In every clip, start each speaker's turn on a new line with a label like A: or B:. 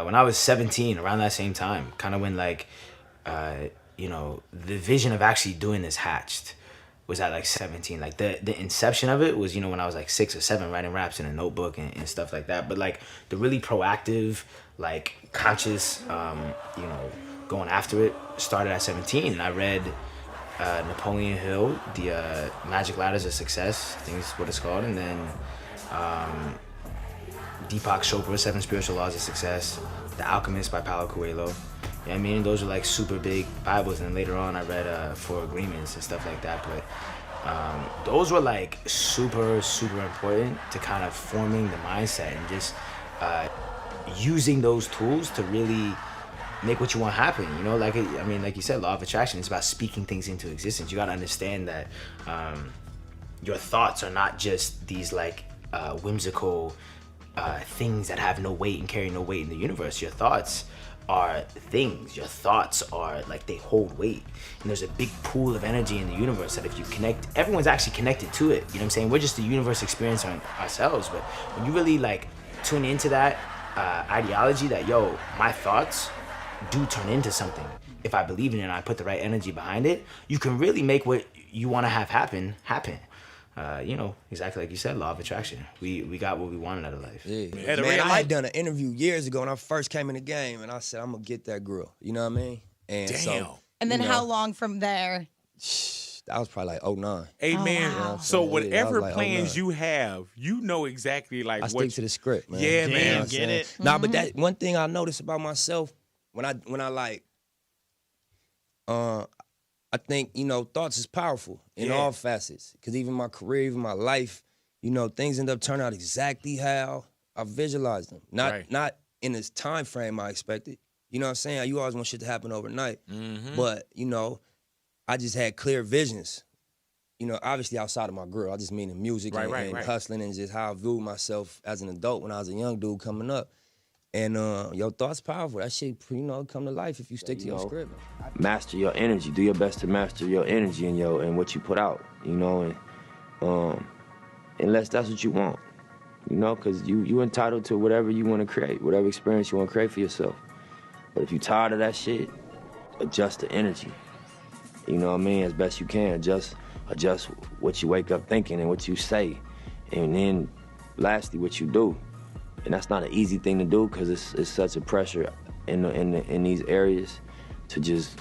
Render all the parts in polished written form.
A: when I was 17, around that same time, kind of when like, you know, the vision of actually doing this hatched was at like 17. Like the inception of it was, you know, when I was like 6 or 7, writing raps in a notebook and stuff like that. But like the really proactive, like conscious, you know, going after it started at 17. And I read Napoleon Hill, the Magic Ladders of Success, I think is what it's called. And then Deepak Chopra, Seven Spiritual Laws of Success, The Alchemist by Paulo Coelho. You know what I mean? Those are like super big Bibles. And then later on I read Four Agreements and stuff like that. But those were like super, super important to kind of forming the mindset and just using those tools to really make what you want happen. You know, like, I mean, like you said, law of attraction is about speaking things into existence. You got to understand that your thoughts are not just these like whimsical things that have no weight and carry no weight in the universe. Your thoughts are things. Your thoughts are like, they hold weight. And there's a big pool of energy in the universe that if you connect, everyone's actually connected to it. You know what I'm saying? We're just the universe experiencing ourselves. But when you really like tune into that ideology that, yo, my thoughts do turn into something. If I believe in it and I put the right energy behind it, you can really make what you want to have happen. You know, exactly like you said, law of attraction. We got what we wanted out of life.
B: Yeah. Man, I had done an interview years ago when I first came in the game, and I said, I'm going to get that girl. You know what I mean? And
C: Damn.
B: So,
D: and then
B: you know,
D: how long from there?
B: That was probably like 09.
C: Amen.
D: Oh, wow.
C: So whatever
B: like,
C: plans you have, you know exactly like
B: I
C: what
B: stick to the script, man.
C: Yeah,
B: You know
C: man.
B: what I'm
E: Get
B: saying?
E: it?
B: Nah, but that one thing I noticed about myself when I like, I think, you know, thoughts is powerful in all facets. Because even my career, even my life, you know, things end up turning out exactly how I visualized them. Not in this time frame I expected. You know what I'm saying? You always want shit to happen overnight. But, you know, I just had clear visions. You know, obviously outside of my girl. I just mean in music and hustling and just how I viewed myself as an adult when I was a young dude coming up. And your thoughts powerful. That shit, you know, come to life if you stick to your script.
F: Master your energy. Do your best to master your energy and what you put out. You know, and unless that's what you want. You know, because you entitled to whatever you want to create, whatever experience you want to create for yourself. But if you tired of that shit, adjust the energy. You know what I mean? As best you can. Adjust what you wake up thinking and what you say. And then, lastly, what you do. And that's not an easy thing to do because it's such a pressure in these areas to just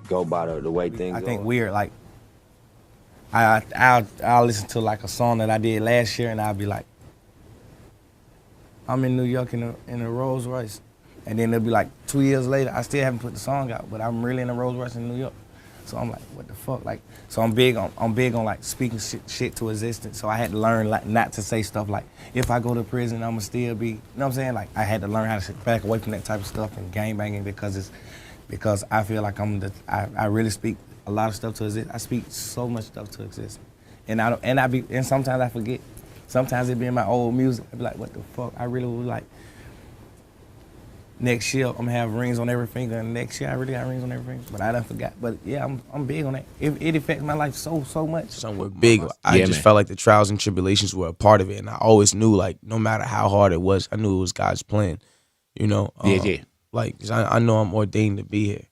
F: go by the way things
G: I
F: go.
G: think weird, like, I'll listen to like a song that I did last year and I'll be like, I'm in New York in a Rolls Royce. And then it'll be like 2 years later, I still haven't put the song out, but I'm really in a Rolls Royce in New York. So I'm like, what the fuck? Like, so I'm big on like speaking shit to existence. So I had to learn like not to say stuff like, if I go to prison, I'ma still be, you know what I'm saying? Like I had to learn how to back away from that type of stuff and gang banging because I feel like I really speak a lot of stuff to exist. I speak so much stuff to exist, and sometimes I forget. Sometimes it be in my old music. I be like, what the fuck? I really would like. Next year, I'm gonna have rings on every finger, and next year I really got rings on every finger. But I done forgot. But yeah, I'm big on that. It affects my life so much.
H: Somewhere big. I just felt like the trials and tribulations were a part of it, and I always knew, like, no matter how hard it was, I knew it was God's plan. You know. Like, 'cause I know I'm ordained to be here.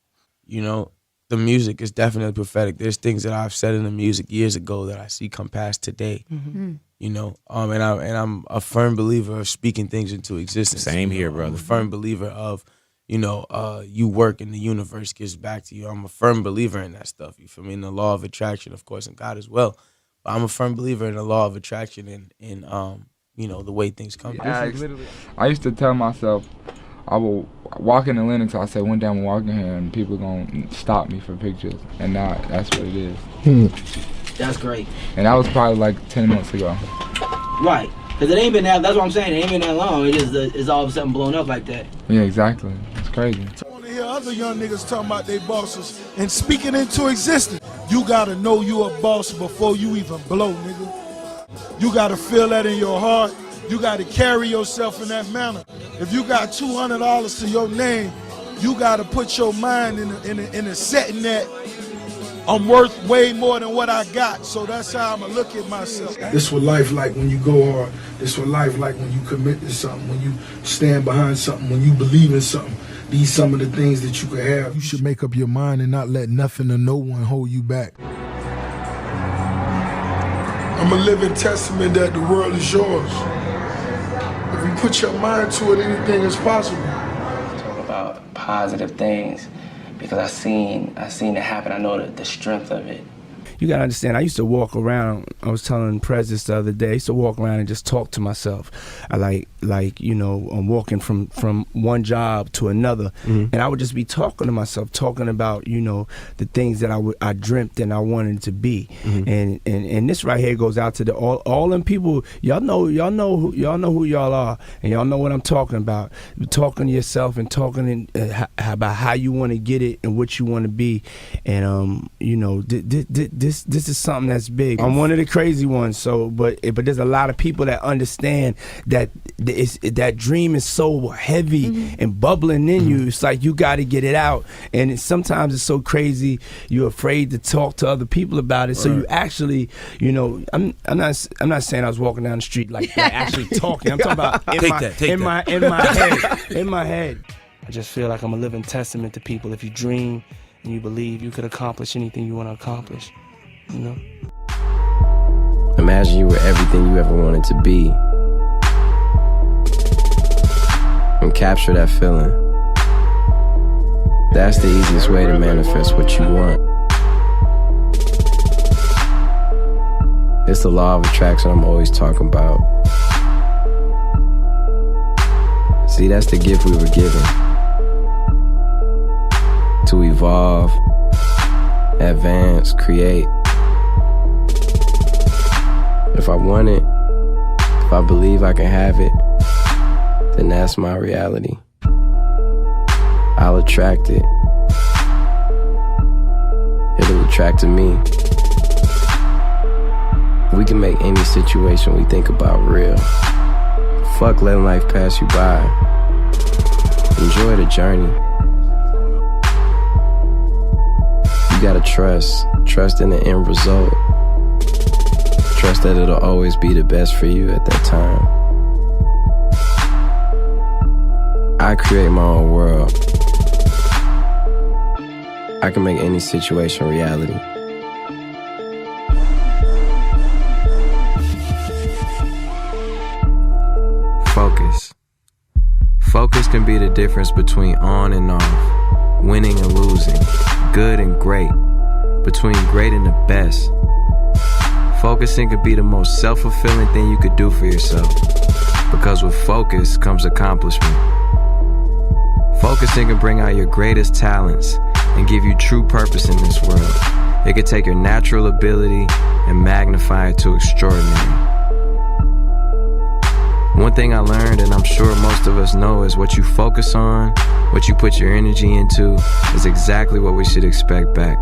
H: You know, the music is definitely prophetic. There's things that I've said in the music years ago that I see come past today. You know, and I'm a firm believer of speaking things into existence.
C: Same here, brother.
H: I'm a firm believer of, you know, you work and the universe gives back to you. I'm a firm believer in that stuff. You feel me? In the law of attraction, of course, and God as well. But I'm a firm believer in the law of attraction and you know, the way things come.
I: Yeah, I used to tell myself I will walk in Atlanta, so I said one day I'm walking here and people are gonna stop me for pictures, and now that's what it is.
A: That's great.
I: And that was probably like 10 months ago.
A: Right. Because it ain't been that, that's what I'm saying, it ain't been that long. It just it's all of a sudden blown up like that.
I: Yeah, exactly. It's crazy.
J: I want to hear other young niggas talking about their bosses and speaking into existence. You gotta know you a boss before you even blow, nigga. You gotta feel that in your heart. You gotta carry yourself in that manner. If you got $200 to your name, you gotta put your mind in a setting that I'm worth way more than what I got, so that's how I'ma look at myself.
D: This what life like when you go hard. This what life like when you commit to something, when you stand behind something, when you believe in something. These some of the things that you could have.
J: You should make up your mind and not let nothing or no one hold you back. I'm a living testament that the world is yours. If you put your mind to it, anything is possible.
E: Talk about positive things because I seen it happen. I know the strength of it.
G: You gotta understand, I used to walk around, I was telling Prez this the other day, I used to walk around and just talk to myself. I like you know, I'm walking from one job to another, and I would just be talking to myself, talking about, you know, the things that I dreamt and I wanted to be. And this right here goes out to all them people, y'all know who y'all are, and y'all know what I'm talking about. Talking to yourself and talking about how you want to get it and what you want to be. And you know, this is something that's big. I'm one of the crazy ones, but there's a lot of people that understand that that dream is so heavy and bubbling in you. It's like you got to get it out, and sometimes it's so crazy you're afraid to talk to other people about it. So you actually, you know, I'm not saying I was walking down the street like actually talking. I'm talking about in my head. I just feel like I'm a living testament to people. If you dream and you believe, you could accomplish anything you want to accomplish. You know?
K: Imagine you were everything you ever wanted to be. And capture that feeling. That's the easiest way to manifest what you want. It's the law of attraction I'm always talking about. See, that's the gift we were given. To evolve, advance, create. If I want it, if I believe I can have it, then that's my reality. I'll attract it. It'll attract to me. We can make any situation we think about real. Fuck letting life pass you by. Enjoy the journey. You gotta trust in the end result. Trust that it'll always be the best for you at that time. I create my own world. I can make any situation reality. Focus. Focus can be the difference between on and off, winning and losing, good and great, between great and the best. Focusing could be the most self-fulfilling thing you could do for yourself, because with focus comes accomplishment. Focusing can bring out your greatest talents and give you true purpose in this world. It could take your natural ability and magnify it to extraordinary. One thing I learned, and I'm sure most of us know, is what you focus on, what you put your energy into, is exactly what we should expect back.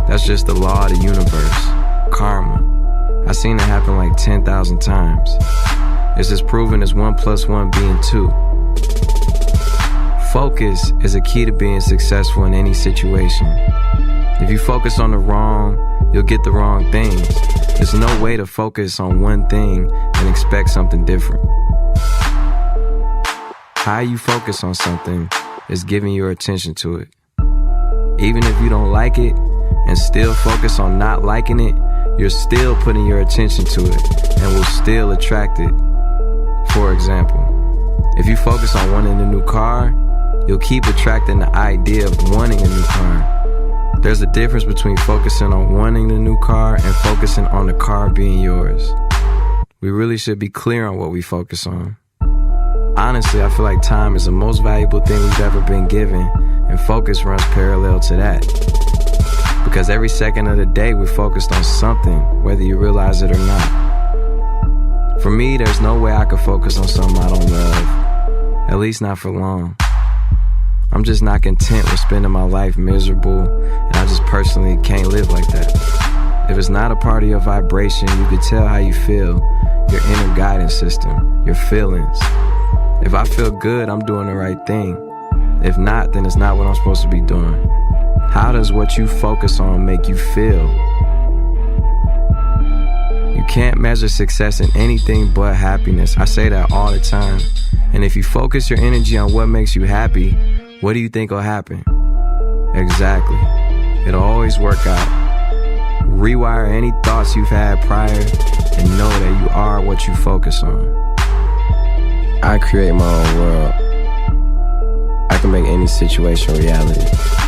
K: That's just the law of the universe, karma. I've seen it happen like 10,000 times. It's as proven as 1 + 1 being 2. Focus is a key to being successful in any situation. If you focus on the wrong, you'll get the wrong things. There's no way to focus on one thing and expect something different. How you focus on something is giving your attention to it. Even if you don't like it and still focus on not liking it, you're still putting your attention to it and will still attract it. For example, if you focus on wanting a new car, you'll keep attracting the idea of wanting a new car. There's a difference between focusing on wanting the new car and focusing on the car being yours. We really should be clear on what we focus on. Honestly, I feel like time is the most valuable thing we've ever been given, and focus runs parallel to that. Because every second of the day we're focused on something, whether you realize it or not. For me, there's no way I could focus on something I don't love, at least not for long. I'm just not content with spending my life miserable, and I just personally can't live like that. If it's not a part of your vibration, you can tell how you feel, your inner guidance system, your feelings. If I feel good, I'm doing the right thing. If not, then it's not what I'm supposed to be doing. How does what you focus on make you feel? You can't measure success in anything but happiness. I say that all the time. And if you focus your energy on what makes you happy, what do you think will happen? Exactly. It'll always work out. Rewire any thoughts you've had prior and know that you are what you focus on. I create my own world. I can make any situation reality.